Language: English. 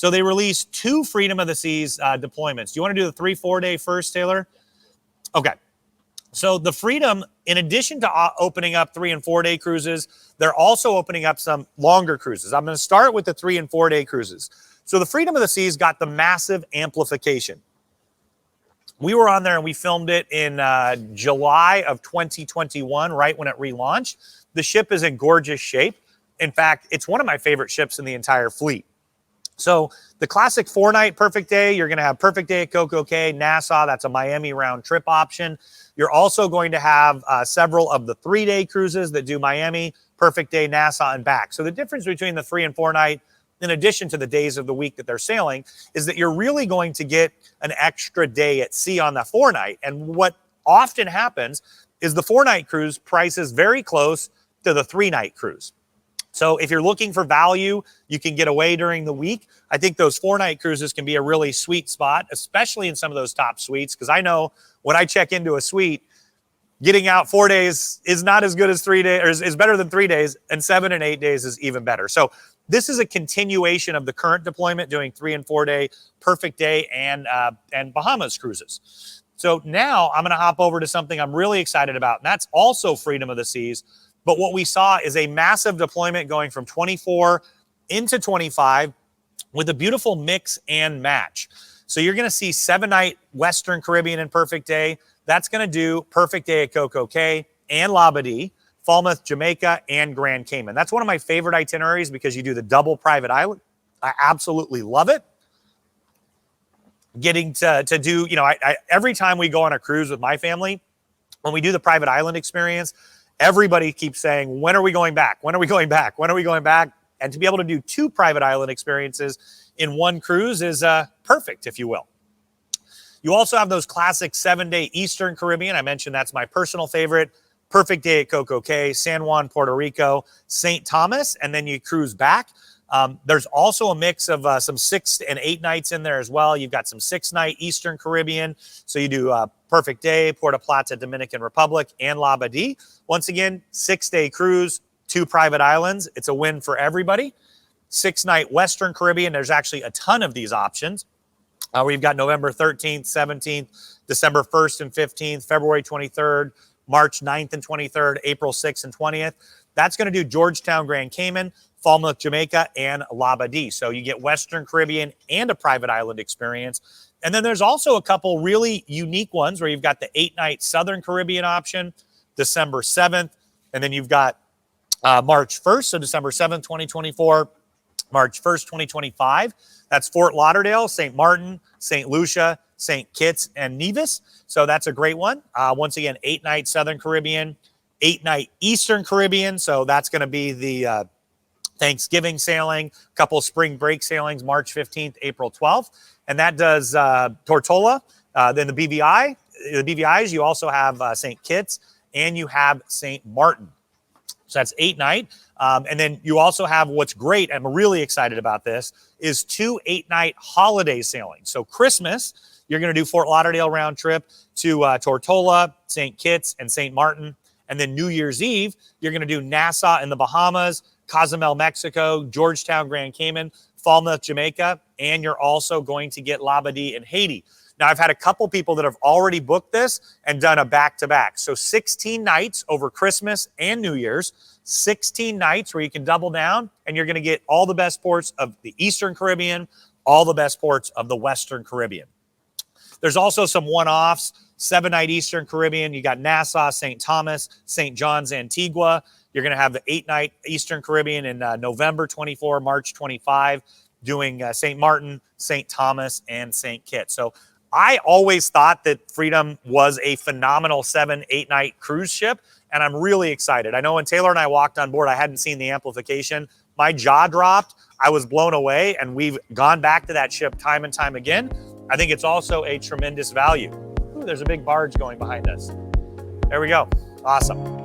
So they released 2 Freedom of the Seas deployments. Do you want to do the 3-4 day first, Taylor? Okay. So the Freedom, in addition to opening up 3 and 4 day cruises, they're also opening up some longer cruises. I'm going to start with the 3 and 4 day cruises. So the Freedom of the Seas got the massive amplification. We were on there and we filmed it in July of 2021, right when it relaunched. The ship is in gorgeous shape. In fact, it's one of my favorite ships in the entire fleet. So the classic 4-night perfect day, you're going to have perfect day at Coco Cay, Nassau. That's a Miami round trip option. You're also going to have several of the 3-day cruises that do Miami, perfect day, Nassau, and back. So the difference between the 3 and 4 night, in addition to the days of the week that they're sailing, is that you're really going to get an extra day at sea on the 4 night. And what often happens is the 4-night cruise prices very close to the 3-night cruise. So if you're looking for value, you can get away during the week. I think those 4-night cruises can be a really sweet spot, especially in some of those top suites, because I know when I check into a suite, getting out 4 days is not as good as 3 days, or is better than 3 days, and 7 and 8 days is even better. So this is a continuation of the current deployment, doing 3 and 4 day, perfect day, and Bahamas cruises. So now I'm going to hop over to something I'm really excited about, and that's also Freedom of the Seas. But what we saw is a massive deployment going from 24 into 25 with a beautiful mix and match. So you're going to see 7-night Western Caribbean and perfect day. That's going to do perfect day at Coco Cay and Labadee, Falmouth, Jamaica, and Grand Cayman. That's one of my favorite itineraries because you do the double private island. I absolutely love it. Getting to do, you know, every time we go on a cruise with my family, when we do the private island experience, everybody keeps saying, when are we going back? When are we going back? When are we going back? And to be able to do 2 private island experiences in one cruise is perfect, if you will. You also have those classic 7-day Eastern Caribbean. I mentioned that's my personal favorite. Perfect day at Coco Cay, San Juan, Puerto Rico, St. Thomas, and then you cruise back. There's also a mix of some 6 and 8 nights in there as well. You've got some 6-night Eastern Caribbean. So you do Perfect Day, Puerto Plata, Dominican Republic, and Labadee. Once again, 6-day cruise, 2 private islands. It's a win for everybody. 6-night Western Caribbean. There's actually a ton of these options. We've got November 13th, 17th, December 1st and 15th, February 23rd, March 9th and 23rd, April 6th and 20th. That's going to do Georgetown, Grand Cayman, Falmouth, Jamaica, and Labadee. So you get Western Caribbean and a private island experience. And then there's also a couple really unique ones where you've got the 8-night Southern Caribbean option, December 7th, and then you've got March 1st, so December 7th, 2024, March 1st, 2025. That's Fort Lauderdale, St. Martin, St. Lucia, St. Kitts, and Nevis. So that's a great one. Once again, 8-night Southern Caribbean, 8-night Eastern Caribbean. So that's going to be the Thanksgiving sailing, a couple of spring break sailings, March 15th, April 12th. And that does Tortola, then the BVI. The BVIs, you also have St. Kitts, and you have St. Martin. So that's 8-night. And then you also have what's great, I'm really excited about this, is 2 8-night holiday sailings. So Christmas, you're going to do Fort Lauderdale round trip to Tortola, St. Kitts, and St. Martin. And then New Year's Eve, you're going to do Nassau in the Bahamas, Cozumel, Mexico, Georgetown, Grand Cayman, Falmouth, Jamaica, and you're also going to get Labadee in Haiti. Now, I've had a couple people that have already booked this and done a back-to-back. So 16 nights over Christmas and New Year's, 16 nights where you can double down, and you're going to get all the best ports of the Eastern Caribbean, all the best ports of the Western Caribbean. There's also some one-offs, 7-night Eastern Caribbean. You got Nassau, St. Thomas, St. John's, Antigua. You're going to have the 8-night Eastern Caribbean in November 24, March 25, doing St. Martin, St. Thomas, and St. Kitts. So I always thought that Freedom was a phenomenal 7, 8-night cruise ship, and I'm really excited. I know when Taylor and I walked on board, I hadn't seen the amplification. My jaw dropped. I was blown away, and we've gone back to that ship time and time again. I think it's also a tremendous value. Ooh, there's a big barge going behind us. There we go. Awesome.